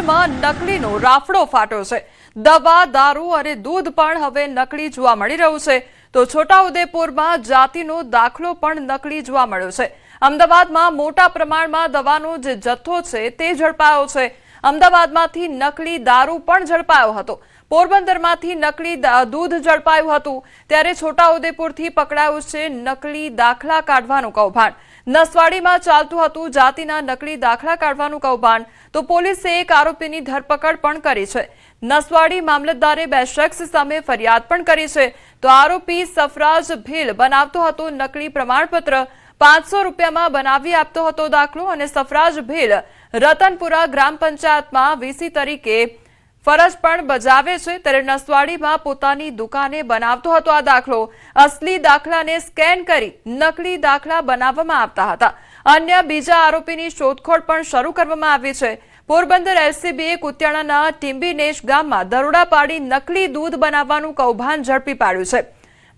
રાજ્યમાં નકલીનો રાફડો ફાટ્યો છે। દવા, દારૂ અને દૂધ પણ હવે નકલી જોવા મળી રહ્યું છે, તો છોટાઉદેપુરમાં જાતિનો દાખલો પણ નકલી જોવા મળ્યો છે। અમદાવાદમાં મોટા પ્રમાણમાં દવાનો જે જથ્થો છે તે ઝડપાયો છે। અમદાવાદમાંથી નકલી દારૂ પણ ઝડપાયો હતો। પોરબંદરમાંથી નકલી દૂધ ઝડપાયું હતું, ત્યારે છોટાઉદેપુરથી પકડાયું છે નકલી દાખલા કાઢવાનું કૌભાંડ। નસવાડીમાં ચાલતું હતું જાતિના નકલી દાખલા કાઢવાનું કૌભાંડ, તો પોલીસે એક આરોપીની ધરપકડ પણ કરી છે। નસવાડી મામલતદારે 2 શખ્સ સામે ફરિયાદ પણ કરી છે, તો આરોપી સફરાજ ભીલ બનાવતો હતો નકલી પ્રમાણપત્ર, 500 રૂપિયામાં બનાવી આપતો હતો દાખલો, અને સફરાજ ભીલ રતનપુરા ગ્રામ પંચાયતમાં વીસી તરીકે ફરજ પણ બજાવે છે, ત્યારે નસવાડીમાં પોતાની દુકાને બનાવતો હતો આ દાખલો। અસલી દાખલાને સ્કેન કરી નકલી દાખલા બનાવવામાં આવતા હતા। અન્ય બીજા આરોપીની શોધખોળ પણ શરૂ કરવામાં આવી છે। પોરબંદર એલસીબીએ કુતિયાણાના ટીંબીનેશ ગામમાં દરોડા પાડી નકલી દૂધ બનાવવાનું કૌભાંડ ઝડપી પાડ્યું છે।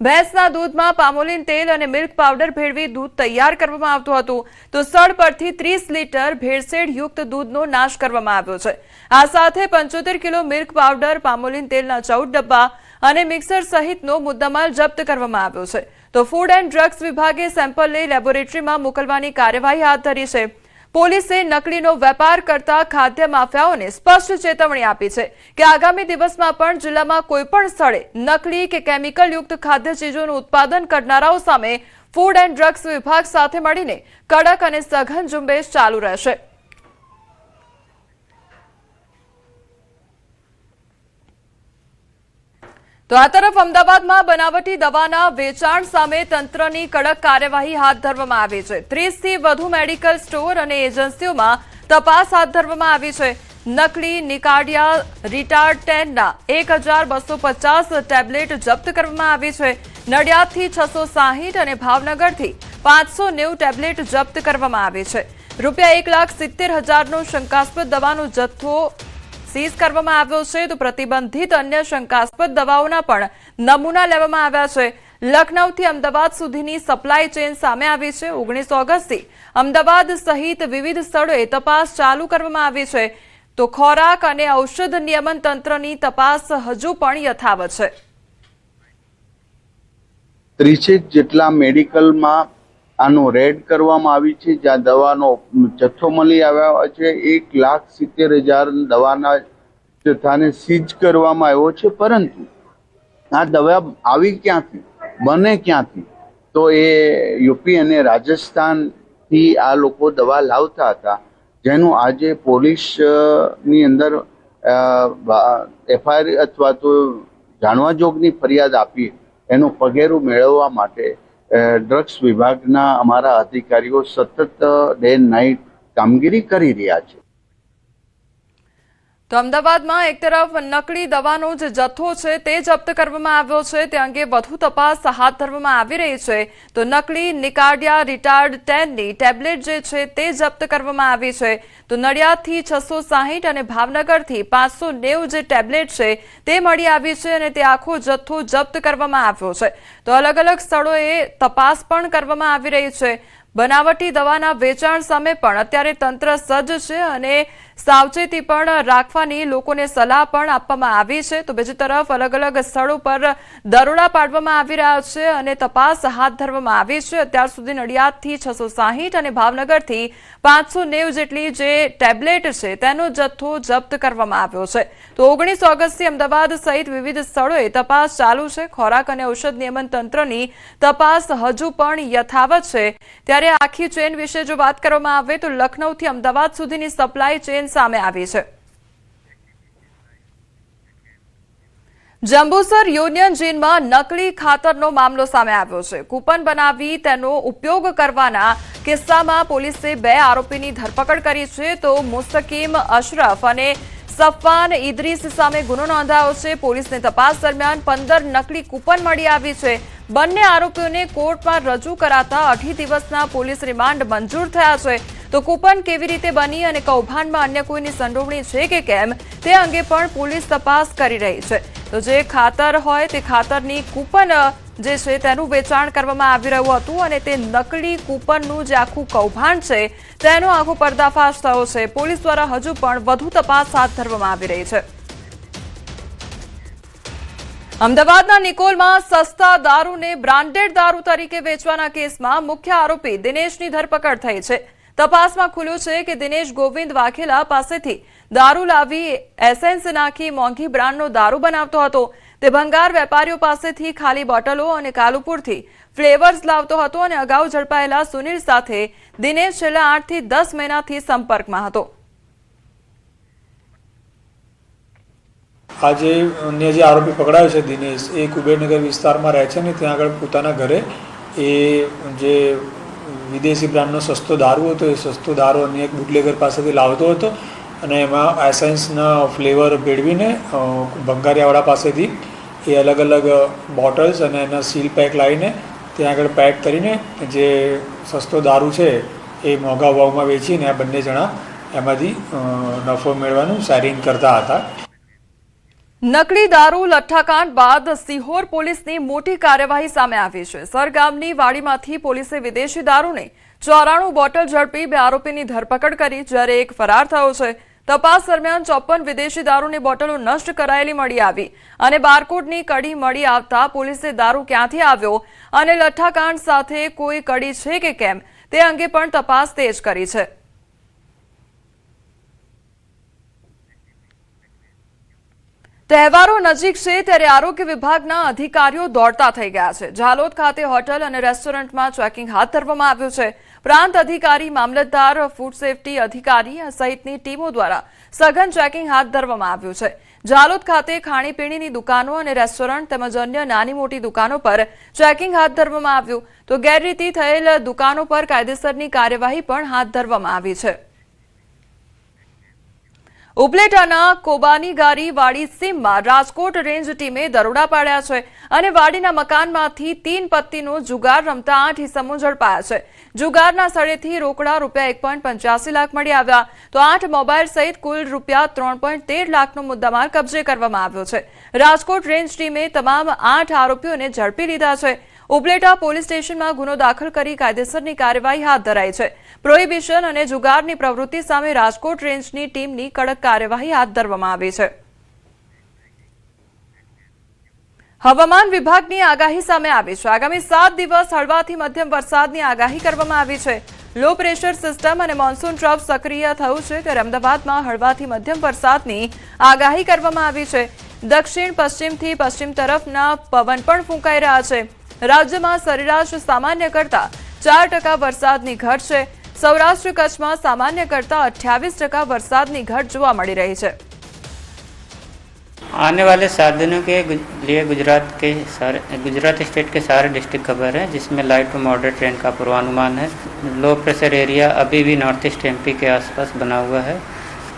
ભેંસના દૂધમાં પામોલિન તેલ અને મિલ્ક પાવડર ભેળવી દૂધ તૈયાર કરવામાં આવતું હતું, તો સ્થળ પરથી 30 લીટર ભેળસેળયુક્ત દૂધનો નાશ કરવામાં આવ્યો છે। આ સાથે 75 કિલો મિલ્ક પાવડર, પામોલિન તેલના 14 ડબ્બા અને મિક્સર સહિતનો મુદ્દામાલ જપ્ત કરવામાં આવ્યો છે। તો ફૂડ એન્ડ ડ્રગ્સ વિભાગે સેમ્પલ લઈ લેબોરેટરીમાં મોકલવાની કાર્યવાહી હાથ ધરી છે। પોલીસે નકલીનો વેપાર કરતા ખાદ્ય માફિયાઓને સ્પષ્ટ ચેતવણી આપી છે કે આગામી દિવસમાં પણ જિલ્લામાં કોઈપણ સ્થળે નકલી કે કેમિકલયુક્ત ખાદ્ય ચીજોનું ઉત્પાદન કરનારાઓ સામે ફૂડ એન્ડ ડ્રગ્સ વિભાગ સાથે મળીને કડક અને સઘન ઝુંબેશ ચાલુ રહેશે। તો આ તરફ અમદાવાદમાં બનાવટી દવાના વેચાણ સામે તંત્રની કડક કાર્યવાહી હાથ ધરવામાં આવી છે। 30 થી વધુ મેડિકલ સ્ટોર અને એજન્સીઓમાં તપાસ હાથ ધરવામાં આવી છે। નકલી નિકાડિયા રિટાર્ટેનના 1250 ટેબ્લેટ જપ્ત કરવામાં આવી છે। નડિયાદથી 660 અને ભાવનગરથી 590 ટેબ્લેટ જપ્ત કરવામાં આવી છે। રૂપિયા 1,70,000નો શંકાસ્પદ દવાનો જથ્થો સીઝ કરવામાં આવ્યો છે, તો પ્રતિબંધિત અન્ય શંકાસ્પદ દવાઓના પણ નમૂના લેવામાં આવ્યા છે। લખનૌથી અમદાવાદ સુધીની સપ્લાય ચેન સામે આવી છે। 19 ઓગસ્ટથી અમદાવાદ સહિત વિવિધ સ્થળોએ તપાસ ચાલુ કરવામાં આવી છે, તો ખોરાક અને ઔષધ નિયમન તંત્રની તપાસ હજુ પણ યથાવત છે। 30 જેટલા મેડિકલમાં આનો રેડ કરવામાં આવી છે, જ્યાં દવાનો જથ્થો મળી આવ્યો છે। 1,70,000 દવાના જથ્થાને સીઝ કરવામાં આવ્યો છે, પરંતુ આ દવા આવી ક્યાંથી, બને ક્યાંથી, તો એ યુપી અને રાજસ્થાનથી આ લોકો દવા લાવતા હતા, જેનું આજે પોલીસની અંદર એફઆઈઆર અથવા તો જાણવા જોગની ફરિયાદ આપી એનું પગેરું મેળવવા માટે ડ્રગ્સ વિભાગના અમારા અધિકારીઓ સતત ડે નાઇટ કામગીરી કરી રહ્યા છે। તો અમદાવાદમાં એક તરફ નકલી દવાનો જે જથ્થો છે તે જપ્ત કરવામાં આવ્યો છે, તે અંગે વધુ તપાસ હાથ ધરવામાં આવી રહી છે। તો નકલી નિકાડિયા રિટાર્ડ 10ની ટેબ્લેટ જે છે તે જપ્ત કરવામાં આવી છે, તો નડિયાદથી 660 અને ભાવનગરથી 590 જે ટેબ્લેટ છે તે મળી આવી છે, અને તે આખો જથ્થો જપ્ત કરવામાં આવ્યો છે। તો અલગ અલગ સ્થળોએ તપાસ પણ કરવામાં આવી રહી છે। બનાવટી દવાના વેચાણ સામે પણ અત્યારે તંત્ર સજ્જ છે, અને સાવચેતી પણ રાખવાની લોકોને સલાહ પણ આપવામાં આવી છે। તો બીજી તરફ અલગ અલગ સ્થળો પર દરોડા પાડવામાં આવી રહ્યા છે અને તપાસ હાથ ધરવામાં આવી છે। અત્યાર સુધી નડિયાદથી 660 અને ભાવનગરથી 590 જેટલી જે ટેબ્લેટ છે તેનો જથ્થો જપ્ત કરવામાં આવ્યો છે। તો 19 ઓગસ્ટથી અમદાવાદ સહિત વિવિધ સ્થળોએ તપાસ ચાલુ છે। ખોરાક અને ઔષધ નિયમન તંત્રની તપાસ હજુ પણ યથાવત છે। ત્યારે આખી ચેન વિશે જો વાત કરવામાં આવે તો લખનૌથી અમદાવાદ સુધીની સપ્લાય ચેન સામે આવી છે। જંબુસર યુનિયન જીનમાં નકલી ખાતરનો મામલો સામે આવ્યો છે। કૂપન બનાવી તેનો ઉપયોગ કરવાના કિસ્સામાં પોલીસે 2 આરોપીની ધરપકડ કરી છે, તો મુસ્તકીમ અશરફ અને સફવાન ઇદ્રીસ સામે ગુનો નોંધાયો છે। પોલીસની તપાસ દરમિયાન 15 નકલી કૂપન મળી આવી છે। બંને આરોપીઓને કોર્ટમાં રજૂ કરાતા 8 દિવસના પોલીસ રિમાન્ડ મંજૂર થયા છે। તો કૂપન કેવી રીતે બની અને કૌભાંડમાં અન્ય કોઈની સંડોવણી છે કે કેમ તે અંગે પણ પોલીસ તપાસ કરી રહી છે। તો જે ખાતર હોય તે ખાતરની કૂપન જે છે તેનું વેચાણ કરવામાં આવી રહ્યું હતું અને તે નકલી કૂપનનું જે આખું કૌભાંડ છે તેનો આખો પર્દાફાશ થયો છે. પોલીસ દ્વારા હજુ પણ વધુ તપાસ હાથ ધરવામાં આવી રહી છે. અમદાવાદના નિકોલમાં સસ્તા દારૂને બ્રાન્ડેડ દારૂ તરીકે વેચવાના કેસમાં મુખ્ય આરોપી દિનેશની ધરપકડ થઈ છે. તપાસમાં ખુલ્યું છે કે દિનેશ ગોવિંદ વાઘેલા પાસેથી દારૂ લાવી એસેન્સ નાખી મોંઘી બ્રાન્ડનો દારૂ બનાવતો હતો. તે ભંગાર વેપારીઓ પાસેથી ખાલી બોટલો અને કાલુપુરથી ફ્લેવર્સ લાવતો હતો અને અગાઉ ઝડપાયેલા સુનિલ સાથે દિનેશ છેલ્લા 8 થી 10 મહિનાથી સંપર્કમાં હતો. આજે અન્ય જે આરોપી પકડાયો છે દિનેશ, એ કુબેરનગર વિસ્તારમાં રહે છે ને ત્યાં આગળ પોતાના ઘરે એ જે વિદેશી બ્રાન્ડનો સસ્તો દારૂ હતો એ સસ્તો દારૂ અન્ય એક બુટલેગર પાસેથી લાવતો હતો અને એમાં એસેન્સના ફ્લેવર ભેળવીને ભંગારિયાવાળા પાસેથી એ અલગ અલગ બોટલ્સ અને એના સીલ પેક લાવીને ત્યાં આગળ પેક કરીને જે સસ્તો દારૂ છે એ મોંઘા ભાવમાં વેચીને આ બંને જણા એમાંથી નફો મેળવવાનું શેરિંગ કરતા હતા. નકલી દારૂ લઠ્ઠાકાંડ બાદ સિહોર પોલીસની મોટી કાર્યવાહી સામે આવી છે. સરગામની વાડીમાંથી પોલીસે વિદેશી દારૂની 94 બોટલ ઝડપી 2 આરોપીની ધરપકડ કરી, જ્યારે એક ફરાર થયો છે. તપાસ દરમિયાન 54 વિદેશી દારૂની બોટલો નષ્ટ કરાયેલી મળી આવી અને બારકોડની કડી મળી આવતા પોલીસે દારૂ ક્યાંથી આવ્યો અને લઠ્ઠાકાંડ સાથે કોઈ કડી છે કે કેમ તે અંગે પણ તપાસ તેજ કરી છે. તહેવારો નજીક છે ત્યારે આરોગ્ય વિભાગના અધિકારીઓ દોડતા થઈ ગયા છે. ઝાલોદ ખાતે હોટલ અને રેસ્ટોરન્ટમાં ચેકિંગ હાથ ધરવામાં આવ્યું છે. પ્રાંત અધિકારી, મામલતદાર, ફૂડ સેફટી અધિકારી સહિતની ટીમો દ્વારા સઘન ચેકિંગ હાથ ધરવામાં આવ્યું છે. ઝાલોદ ખાતે ખાણીપીણીની દુકાનો અને રેસ્ટોરન્ટ તેમજ અન્ય નાની મોટી દુકાનો પર ચેકિંગ હાથ ધરવામાં આવ્યું, તો ગેરરીતિ થયેલ દુકાનો પર કાયદેસરની કાર્યવાહી પણ હાથ ધરવામાં આવી છે. ઉપલેટાના કોબાનીગારી વાડી સીમમાં રાજકોટ રેન્જ ટીમે દરોડા પાડ્યા છે અને વાડીના મકાનમાંથી 3 પત્તીનો જુગાર રમતા 8 ઇસમો ઝડપાયા છે. જુગારના સ્થળેથી રોકડા ₹1.85 લાખ મળી આવ્યા, તો 8 મોબાઈલ સહિત કુલ ₹3.13 લાખનો મુદ્દામાલ કબજે કરવામાં આવ્યો છે. રાજકોટ રેન્જ ટીમે તમામ 8 આરોપીઓને ઝડપી લીધા છે. ઉપલેટા પોલીસ સ્ટેશનમાં ગુનો દાખલ કરી કાયદેસરની કાર્યવાહી હાથ ધરાઈ છે. પ્રોહિબિશન અને જુગારની પ્રવૃત્તિ સામે રાજકોટ રેન્જની ટીમની કડક કાર્યવાહી હાથ ધરવામાં આવી છે. હવામાન વિભાગની આગાહી સામે આવી છે. આગામી 7 દિવસ હળવાથી મધ્યમ વરસાદની આગાહી કરવામાં આવી છે. લો પ્રેશર સિસ્ટમ અને મોન્સૂન ટ્રફ સક્રિય થયું છે ત્યારે અમદાવાદમાં હળવાથી મધ્યમ વરસાદની આગાહી કરવામાં આવી છે. દક્ષિણ પશ્ચિમથી પશ્ચિમ તરફના પવન પણ ફૂંકાઈ રહ્યા છે. રાજ્યમાં સરેરાશ સામાન્ય કરતા 4% વરસાદની ઘટ છે. સૌરાષ્ટ્ર કચ્છમાં સામાન્ય કરતા 28% વરસાદની घट જોવા મળી રહી છે. आने वाले 7 दिनों के लिए गुजरात स्टेट के सारे डिस्ट्रिक्ट कवर है, जिसमें लाइट टू मॉडरेट रेन का पूर्वानुमान है. लो प्रेशर एरिया अभी भी नॉर्थ ईस्ट एमपी के आसपास बना हुआ है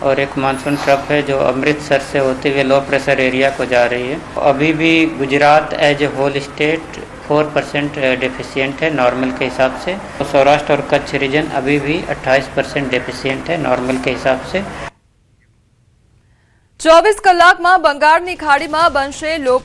और एक मानसून ट्रफ है जो अमृतसर से होते हुए लो प्रेशर एरिया को जा रही है. अभी भी Gujarat as a whole state 4% deficient है नॉर्मल के हिसाब से. सौराष्ट्र और कच्छ रीजन अभी भी 28% डेफिशिएंट है नॉर्मल के हिसाब से. 24 કલાકમાં બંગાળની ખાડીમાં બનશે લો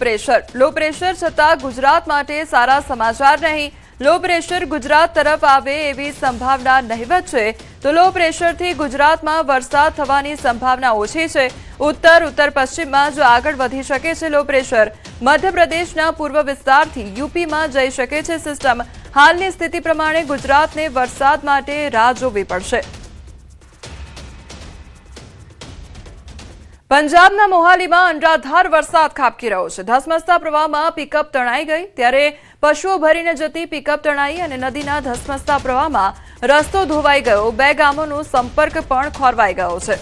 પ્રેશર છતાં ગુજરાત માટે સારા સમાચાર નહીં. લો પ્રેશર ગુજરાત તરફ આવે એવી સંભાવના નહિવત છે, તો લો પ્રેશરથી ગુજરાતમાં વરસાદ થવાની સંભાવના ઓછી છે. ઉત્તર પશ્ચિમમાં જો આગળ વધી શકે છે લો પ્રેશર, મધ્યપ્રદેશના પૂર્વ વિસ્તારથી યુપીમાં જઈ શકે છે સિસ્ટમ. હાલની સ્થિતિ પ્રમાણે ગુજરાતને વરસાદ માટે રાહ જોવી પડશે. પંજાબના મોહાલીમાં અનરાધાર વરસાદ ખાબકી રહ્યો છે. ધસમસતા પ્રવાહમાં પિકઅપ તણાઈ ગઈ, ત્યારે પશુઓ ભરીને જતી પિકઅપ તણાઈ અને નદીના ધસમસતા પ્રવાહમાં રસ્તો ધોવાઈ ગયો. 2 ગામોનો સંપર્ક પણ ખોરવાઈ ગયો છે.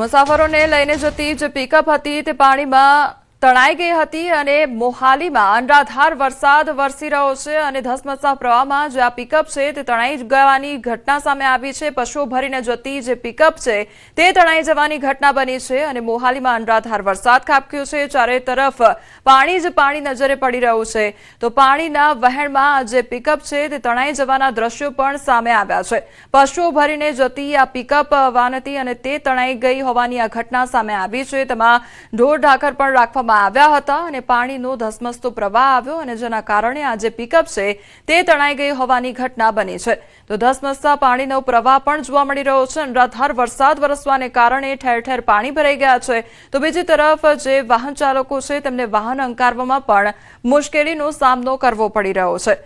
મુસાફરોને લઈને જતી જે પિકઅપ હતી તે પાણીમાં તણાઈ ગઈ હતી અને મોહાલીમાં અનરાધાર વરસાદ વરસી રહ્યો છે અને ધસમસતા પ્રવાહમાં જે આ પિકઅપ છે તે તણાઈ જવાની ઘટના સામે આવી છે. પશુઓ ભરીને જતી જે પિકઅપ છે તે તણાઈ જવાની ઘટના બની છે અને મોહાલીમાં અનરાધાર વરસાદ ખાબક્યો છે. ચારે તરફ પાણી જ પાણી નજરે પડી રહ્યું છે. તો પાણીના વહેણમાં જે પિકઅપ છે તે તણાઈ જવાના દ્રશ્યો પણ સામે આવ્યા છે. પશુઓ ભરીને જતી આ પિકઅપ વાન હતી અને તે તણાઈ ગઈ હોવાની આ ઘટના સામે આવી છે. તેમાં ઢોર ઢાંખર પણ રાખવામાં આવ્યા હતા અને પાણીનો ધસમસતો પ્રવાહ આવ્યો અને જેના કારણે આ જે પિકઅપ છે તે તણાઈ ગઈ હોવાની ઘટના બની છે. તો ધસમસતા પાણીનો પ્રવાહ પણ જોવા મળી રહ્યો છે. અનરાધાર વરસાદ વરસવાને કારણે ઠેર ઠેર પાણી ભરાઈ ગયા છે. તો બીજી તરફ જે વાહન ચાલકો છે તેમને વાહન હંકારવામાં પણ મુશ્કેલીનો સામનો કરવો પડી રહ્યો છે.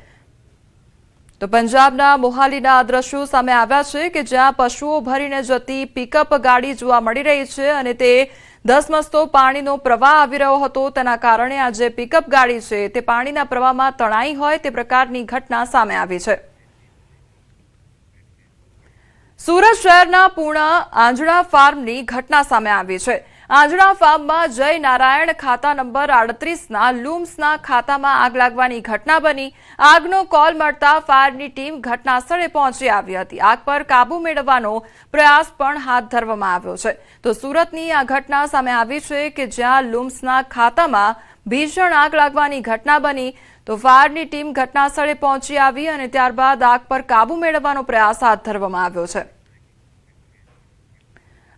તો પંજાબના મોહાલીના આ દ્રશ્યો સામે આવ્યા છે કે જ્યાં પશુઓ ભરીને જતી પિકઅપ ગાડી જોવા મળી રહી છે અને તે ધસમસતો પાણીનો પ્રવાહ આવી રહ્યો હતો. તેના કારણે આ જે પિકઅપ ગાડી છે તે પાણીના પ્રવાહમાં તણાઈ હોય તે પ્રકારની ઘટના સામે આવી છે. સુરત શહેરના પૂર્ણા આંજણા ફાર્મની ઘટના સામે આવી છે. આંજણા ફાર્મમાં જય નારાયણ ખાતા નંબર 38ના લૂમ્સના ખાતામાં આગ લાગવાની ઘટના બની. આગનો કોલ મળતા ફાયરની ટીમ ઘટના સ્થળે પહોંચી આવી હતી. આગ પર કાબુ મેળવવાનો પ્રયાસ પણ હાથ ધરવામાં આવ્યો છે. તો સુરતની આ ઘટના સામે આવી છે કે જ્યાં લૂમ્સના ખાતામાં ભીષણ આગ લાગવાની ઘટના બની. તો ફાયરની ટીમ ઘટના સ્થળે પહોંચી આવી અને ત્યારબાદ આગ પર કાબુ મેળવવાનો પ્રયાસ હાથ ધરવામાં આવ્યો છે.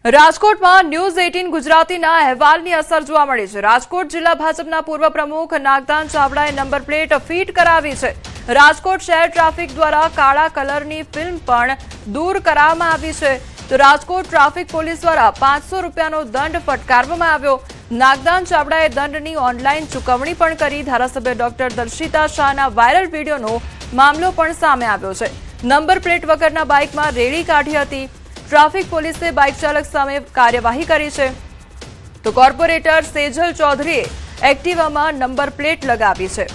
રાજકોટમાં ન્યૂઝ 18 ગુજરાતીના અહેવાલની અસર જોવા મળી છે. રાજકોટ જિલ્લા ભાજપના પૂર્વ પ્રમુખ નાગદાન ચાવડાએ નંબર પ્લેટ ફિટ કરાવી છે. રાજકોટ શહેર ટ્રાફિક દ્વારા કાળા કલરની ફિલ્મ પણ દૂર કરવામાં આવી છે. તો રાજકોટ ટ્રાફિક પોલીસ દ્વારા 500 રૂપિયાનો દંડ ફટકારવામાં આવ્યો. નાગદાન ચાવડાએ દંડની ઓનલાઈન ચૂકવણી પણ કરી. ધારાસભ્ય ડોક્ટર દર્શિતા શાહના વાયરલ વિડીયોનો મામલો પણ સામે આવ્યો છે. નંબર પ્લેટ વગરના બાઇકમાં રેડી કાઢી હતી. ટ્રાફિક પોલીસે બાઇક ચાલક સામે કાર્યવાહી કરી છે. તો કોર્પોરેટર સેજલ ચૌધરીએ એક્ટિવામાં નંબર પ્લેટ લગાવી છે.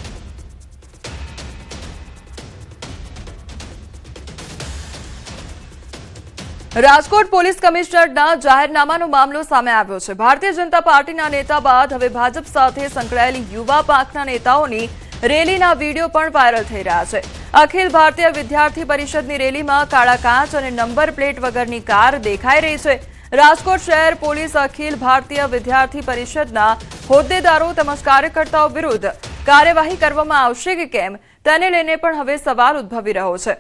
રાજકોટ પોલીસ કમિશનરના જાહેરનામાનો મામલો સામે આવ્યો છે. ભારતીય જનતા પાર્ટીના નેતા બાદ હવે ભાજપ સાથે સંકળાયેલી યુવા પાંખના નેતાઓની રેલીના વિડીયો પણ વાયરલ થઈ રહ્યા છે. અખિલ ભારતીય વિદ્યાર્થી પરિષદની રેલીમાં કાળા કાચ અને નંબર પ્લેટ વગરની કાર દેખાઈ રહી છે. રાજકોટ શહેર પોલીસ અખિલ ભારતીય વિદ્યાર્થી પરિષદના હોદ્દેદારો તેમજ કાર્યકર્તાઓ વિરુદ્ધ કાર્યવાહી કરવામાં આવશે કે કેમ તેને લઈને પણ હવે સવાલ ઉદ્ભવી રહ્યો છે.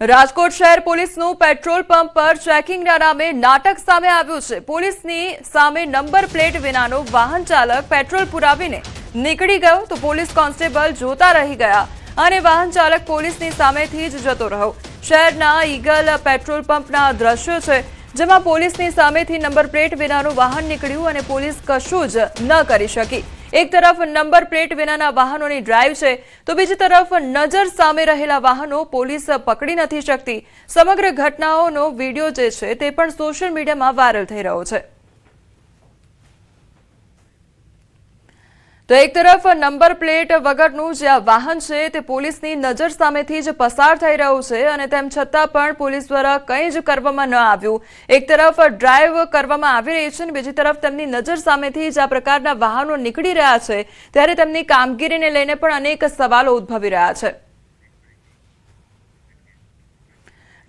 રાજકોટ શહેર પોલીસનું પેટ્રોલ પંપ પર ચેકિંગના નામે નાટક સામે આવ્યું છે. પોલીસની સામે નંબર પ્લેટ વિનાનો વાહન ચાલક પેટ્રોલ પુરાવીને નીકળી ગયો તો પોલીસ કોન્સ્ટેબલ જોતા રહી ગયા અને વાહન ચાલક પોલીસની સામેથી જ જતો રહ્યો. શહેરના ઈગલ પેટ્રોલ પંપના દ્રશ્યો છે જેમાં પોલીસની સામેથી નંબર પ્લેટ વિનાનું વાહન નીકળ્યું અને પોલીસ કશું જ ન કરી શકી. એક તરફ નંબર પ્લેટ વિનાના વાહનોની ડ્રાઈવ છે તો બીજી તરફ નજર સામે રહેલા વાહનો પોલીસ પકડી નથી શકતી. સમગ્ર ઘટનાઓનો વિડીયો જે છે તે પણ સોશિયલ મીડિયામાં વાયરલ થઈ રહ્યો છે. તો એક તરફ નંબર પ્લેટ વગરનું જે આ વાહન છે તે પોલીસની નજર સામેથી જ પસાર થઈ રહ્યું છે અને તેમ છતાં પણ પોલીસ દ્વારા કંઈ જ કરવામાં ન આવ્યું. એક તરફ ડ્રાઈવ કરવામાં આવી રહી છે અને બીજી તરફ તેમની નજર સામેથી જ આ પ્રકારના વાહનો નીકળી રહ્યા છે ત્યારે તેમની કામગીરીને લઈને પણ અનેક સવાલો ઉદ્ભવી રહ્યા છે.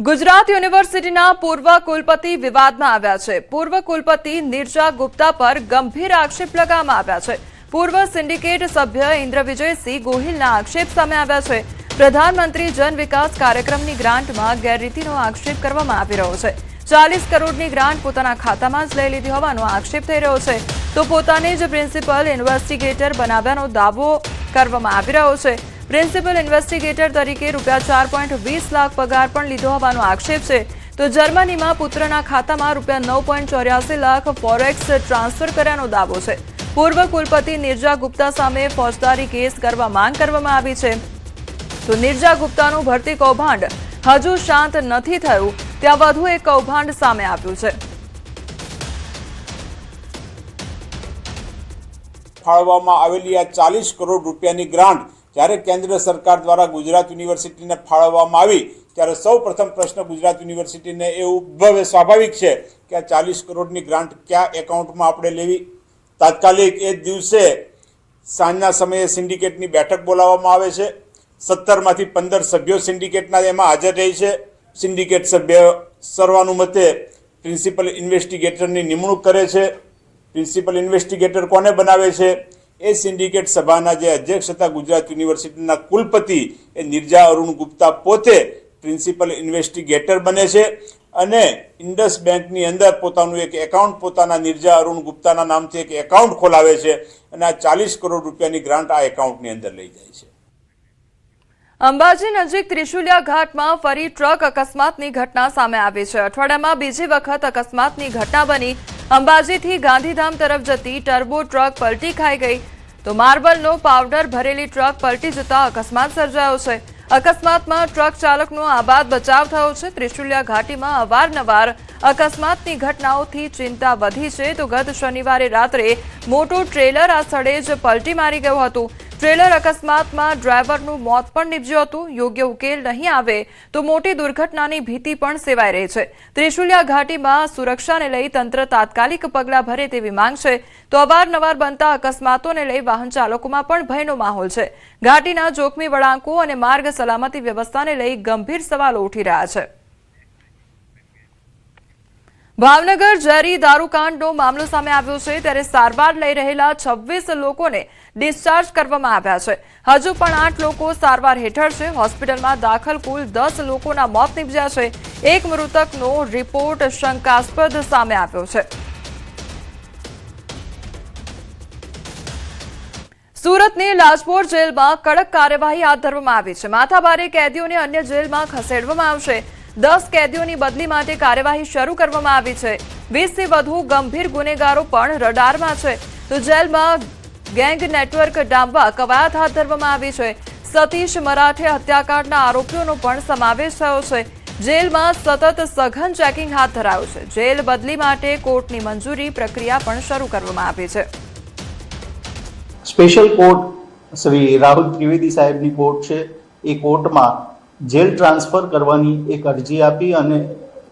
ગુજરાત યુનિવર્સિટીના પૂર્વ કુલપતિ વિવાદમાં આવ્યા છે. પૂર્વ કુલપતિ નિર્જા ગુપ્તા પર ગંભીર આક્ષેપ લગાવવામાં આવ્યા છે. પૂર્વ સિન્ડિકેટ સભ્ય ઇન્દ્રવિજયસિંહ ગોહિલના આક્ષેપ સામે આવ્યા છે. પ્રધાનમંત્રી જન વિકાસ કાર્યક્રમની ગ્રાન્ટમાં ગેરરીતિનો આક્ષેપ કરવામાં આવી રહ્યો છે. 40 કરોડની ગ્રાન્ટ પોતાના ખાતામાં જ લઈ લીધી હોવાનો આક્ષેપ થઈ રહ્યો છે. તો પોતાને જ પ્રિન્સિપલ ઇન્વેસ્ટિગેટર બનાવ્યાનો દાવો કરવામાં આવી રહ્યો છે. પ્રિન્સિપલ ઇન્વેસ્ટિગેટર તરીકે ₹4.20 લાખ પગાર પણ લીધો હોવાનો આક્ષેપ છે. તો જર્મનીમાં પુત્રના ખાતામાં ₹9.84 લાખ ફોરેક્સ ટ્રાન્સફર કર્યાનો દાવો છે. પૂર્વ કુલપતિ નિર્જા ગુપ્તા સામે ફોજદારી કેસ કરવા માંગ કરવામાં આવી છે. તો નિર્જા ગુપ્તાનું ભરતી કૌભાંડ હજુ શાંત નથી થયું ત્યાં વધુ એક કૌભાંડ સામે આવ્યું છે. ફાળવવામાં આવેલી આ 40 કરોડ રૂપિયાની ગ્રાન્ટ જ્યારે કેન્દ્ર સરકાર દ્વારા ગુજરાત યુનિવર્સિટીને ફાળવવામાં આવી ત્યારે સૌ પ્રથમ પ્રશ્ન ગુજરાત યુનિવર્સિટીને એ ઉદ્ભવે સ્વાભાવિક છે કે આ 40 કરોડની ગ્રાન્ટ કયા એકાઉન્ટમાં આપણે લેવી. તાત્કાલિક એ જ દિવસે સાંજના સમયે સિન્ડિકેટની બેઠક બોલાવવામાં આવે છે. 17માંથી 15 સભ્યો સિન્ડિકેટના એમાં હાજર રહી છે. સિન્ડિકેટ સભ્ય સર્વાનુમતે પ્રિન્સિપલ ઇન્વેસ્ટિગેટરની નિમણૂક કરે છે. પ્રિન્સિપલ ઇન્વેસ્ટિગેટર કોને બનાવે છે? એ સિન્ડિકેટ સભાના જે અધ્યક્ષ હતા ગુજરાત યુનિવર્સિટીના કુલપતિ એ નિર્જા અરુણ ગુપ્તા પોતે પ્રિન્સિપલ ઇન્વેસ્ટિગેટર બને છે અને ઇન્ડસ બેંકની અંદર પોતાનું એક એકાઉન્ટ પોતાના નિર્જા અરુણ ગુપ્તાના નામથી એક એકાઉન્ટ ખોલાવે છે અને આ 40 કરોડ રૂપિયાની ગ્રાન્ટ આ એકાઉન્ટની અંદર લઈ જાય છે. અંબાજી નજીક ત્રિશુલિયા ઘાટમાં ફરી ટ્રક અકસ્માતની ઘટના સામે આવી છે. અઠવાડિયામાં બીજી વખત અકસ્માતની ઘટના બની. અંબાજીથી ગાંધીધામ તરફ જતી ટર્બો ટ્રક પલટી ખાઈ ગઈ તો માર્બલનો પાવડર ભરેલી ટ્રક પલટી જતા અકસ્માત સર્જાયો છે. અકસ્માતમાં ટ્રક ચાલકનો આબાદ બચાવ થયો છે. ત્રિશુલિયા ઘાટીમાં અવારનવાર અકસ્માતની ઘટનાઓથી ચિંતા વધી છે તો ગત શનિવારે રાત્રે મોટું ટ્રેલર આ સ્થળે જ પલટી મારી ગયું હતું. ટ્રેલર અકસ્માતમાં ડ્રાઈવરનું મોત પણ નીપજ્યું હતું. યોગ્ય ઉકેલ નહીં આવે તો મોટી દુર્ઘટનાની ભીતિ પણ સેવાઈ રહી છે. ત્રિશુલિયા ઘાટીમાં સુરક્ષાને લઈ તંત્ર તાત્કાલિક પગલાં ભરે તેવી માંગ છે તો અવારનવાર બનતા અકસ્માતોને લઈ વાહન ચાલકોમાં પણ ભયનો માહોલ છે. ઘાટીના જોખમી વળાંકો અને માર્ગ સલામતી વ્યવસ્થાને લઈ ગંભીર સવાલો ઉઠી રહ્યા છે. ભાવનગર ઝેરી દારૂકાંડનો મામલો સામે આવ્યો છે ત્યારે સારવાર લઈ રહેલા 26 લોકોને ડિસ્ચાર્જ કરવામાં આવ્યા છે. હજુ પણ 8 લોકો સારવાર હેઠળ છે. હોસ્પિટલમાં દાખલ કુલ 10 લોકોના મોત નીપજ્યા છે. એક મૃતકનો રિપોર્ટ શંકાસ્પદ સામે આવ્યો છે. સુરતની લાજપોર જેલમાં કડક કાર્યવાહી હાથ ધરવામાં આવી છે. માથાભારે કેદીઓને અન્ય જેલમાં ખસેડવામાં આવશે. 10 કેદીઓની બદલી માટે કાર્યવાહી શરૂ કરવામાં આવી છે. 20થી વધુ ગંભીર ગુનેગારો પણ રડારમાં છે તો જેલમાં ગેંગ નેટવર્ક ડામવા કવાયત હાથ ધરવામાં આવી છે. સતીશ મરાઠે હત્યાકાંડના આરોપીઓનો પણ સમાવેશ થયો છે. જેલમાં સતત સઘન ચેકિંગ હાથ ધરાયું છે. જેલ બદલી માટે કોર્ટની મંજૂરી પ્રક્રિયા પણ શરૂ કરવામાં આવી છે. સ્પેશિયલ કોર્ટ શ્રી રાહુલ ત્રિવેદી સાહેબની કોર્ટ છે. એ કોર્ટમાં જેલ ટ્રાન્સફર કરવાની એક અરજી આપી અને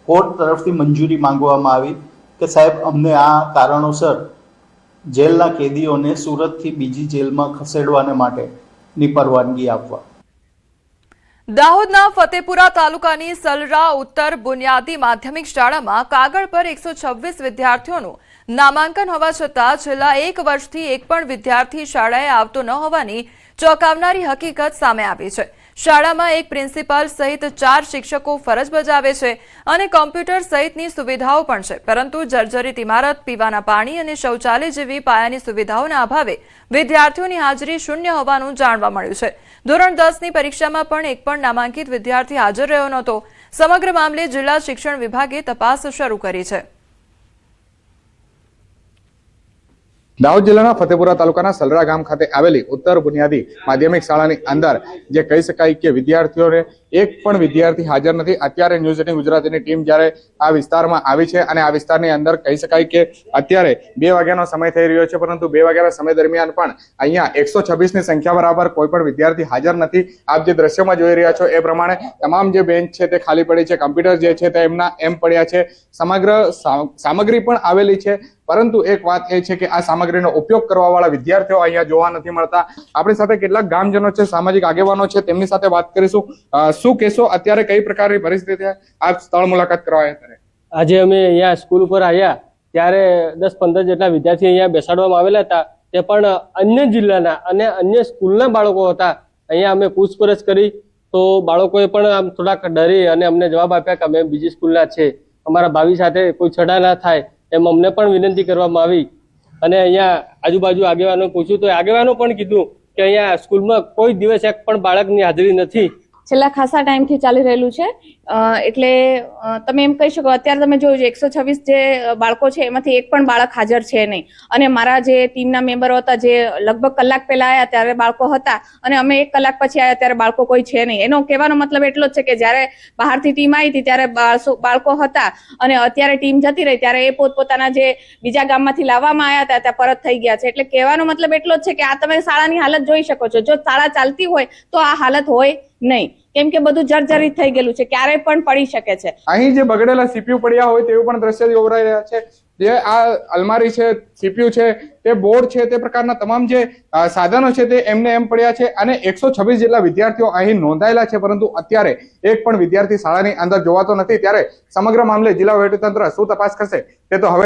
કોર્ટ તરફથી મંજૂરી માંગવામાં આવી કે સાહેબ અમને આ કારણોસર જેલના કેદીઓને સુરતથી બીજી જેલમાં ખસેડવાને માટેની પરવાનગી આપવા. દાહોદના ફતેપુરા તાલુકાની સલરા ઉત્તર બુનિયાદી માધ્યમિક શાળામાં કાગળ પર 126 વિદ્યાર્થીઓનું નામાંકન હોવા છતાં છેલ્લા 1 વર્ષથી એક પણ વિદ્યાર્થી શાળાએ આવતો ન હોવાની ચોંકાવનારી હકીકત સામે આવી છે. શાળામાં એક પ્રિન્સિપાલ સહિત 4 શિક્ષકો ફરજ બજાવે છે અને કોમ્પ્યુટર સહિતની સુવિધાઓ પણ છે પરંતુ જર્જરિત ઇમારત, પીવાના પાણી અને શૌચાલય જેવી પાયાની સુવિધાઓના અભાવે વિદ્યાર્થીઓની હાજરી શૂન્ય હોવાનું જાણવા મળ્યું છે. ધોરણ 10ની પરીક્ષામાં પણ એક પણ નામાંકિત વિદ્યાર્થી હાજર રહ્યો નહોતો. સમગ્ર મામલે જિલ્લા શિક્ષણ વિભાગે તપાસ શરૂ કરી છે. દાહોદ જિલ્લાના ફતેપુરા તાલુકાના સલરા ગામ ખાતે આવેલી ઉત્તર બુનિયાદી માધ્યમિક શાળાની અંદર જે કહી શકાય કે વિદ્યાર્થીઓને એક પણ વિદ્યાર્થી હાજર નથી. અત્યારે ન્યૂઝ 18 ગુજરાતીની ટીમ જ્યારે આ વિસ્તારમાં આવી છે અને આ વિસ્તારની અંદર કહી શકાય કે અત્યારે 2 વાગ્યાનો સમય થઈ રહ્યો છે પરંતુ 2 વાગ્યાના સમય દરમિયાન પણ અહીંયા 126ની સંખ્યા બરાબર કોઈ પણ વિદ્યાર્થી હાજર નથી. આપ જે દ્રશ્યમાં જોઈ રહ્યા છો એ પ્રમાણે તમામ જે બેન્ચ છે તે ખાલી પડી છે. કમ્પ્યુટર જે છે તે એમના એમ પડ્યા છે. સમગ્ર સામગ્રી પણ આવેલી છે પરંતુ એક વાત એ છે કે આ સામગ્રીનો ઉપયોગ કરવા વાળા વિદ્યાર્થીઓ અહીંયા જોવા નથી મળતા. આપણી સાથે કેટલાક ગામજનો છે, સામાજિક આગેવાનો છે, તેમની સાથે વાત કરીશું. શું કહેશો, અત્યારે કઈ પ્રકારની પરિસ્થિતિ આપ સ્થળ મુલાકાત કરવા આવ્યા? આજે અમે અહીંયા સ્કૂલ ઉપર આવ્યા ત્યારે 10-15 જેટલા વિદ્યાર્થી અહીંયા બેસાડવામાં આવેલા હતા. તે પણ અન્ય જિલ્લાના અને અન્ય સ્કૂલના બાળકો હતા. અહીંયા અમે પૂછપરછ કરી તો બાળકોએ પણ આમ થોડાક ડરી અને અમને જવાબ આપ્યા કે અમે બીજી સ્કૂલના છે, અમારા ભાવિ સાથે કોઈ છડા ના થાય એમ અમને પણ વિનંતી કરવામાં આવી. અને અહીંયા આજુબાજુ આગેવાનો પૂછ્યું તો આગેવાનો પણ કીધું કે અહીંયા સ્કૂલમાં કોઈ દિવસ એક પણ બાળકની હાજરી નથી છેલ્લા ખાસા ટાઈમથી ચાલી રહેલું છે. એટલે તમે એમ કહી શકો, અત્યારે તમે જોયું છે 126 જે બાળકો છે એમાંથી એક પણ બાળક હાજર છે નહીં. અને મારા જે ટીમના મેમ્બરો હતા જે લગભગ કલાક પહેલા આવ્યા ત્યારે બાળકો હતા, અને અમે 1 કલાક પછી આવ્યા ત્યારે બાળકો કોઈ છે નહીં. એનો કહેવાનો મતલબ એટલો જ છે કે જ્યારે બહારથી ટીમ આવી હતી ત્યારે બાળકો હતા, અને અત્યારે ટીમ જતી રહી ત્યારે એ પોતપોતાના જે બીજા ગામમાંથી લાવવામાં આવ્યા હતા ત્યાં પરત થઈ ગયા છે. એટલે કહેવાનો મતલબ એટલો જ છે કે આ તમે શાળાની હાલત જોઈ શકો છો. જો શાળા ચાલતી હોય તો આ હાલત હોય નહીં, કેમ કે બધું જર્જરિત થઈ ગયેલું છે, ક્યારેય પણ પડી શકે છે. અહીં જે બગડેલા સીપીયુ પડ્યા હોય તેવું પણ દ્રશ્ય જોવરાઈ રહ્યા છે. જે આ અલમારી છે, સીપીયુ છે, તે બોર્ડ છે, તે પ્રકારના તમામ જે સાધનો છે તે એમને એમ પડ્યા છે. અને 126 જેટલા વિદ્યાર્થીઓ અહીં નોંધાયેલા છે, પરંતુ અત્યારે એક પણ વિદ્યાર્થી શાળાની અંદર જોવાતો નથી. ત્યારે સમગ્ર મામલે જિલ્લા વહીવટીતંત્ર શું તપાસ કરશે તે તો હવે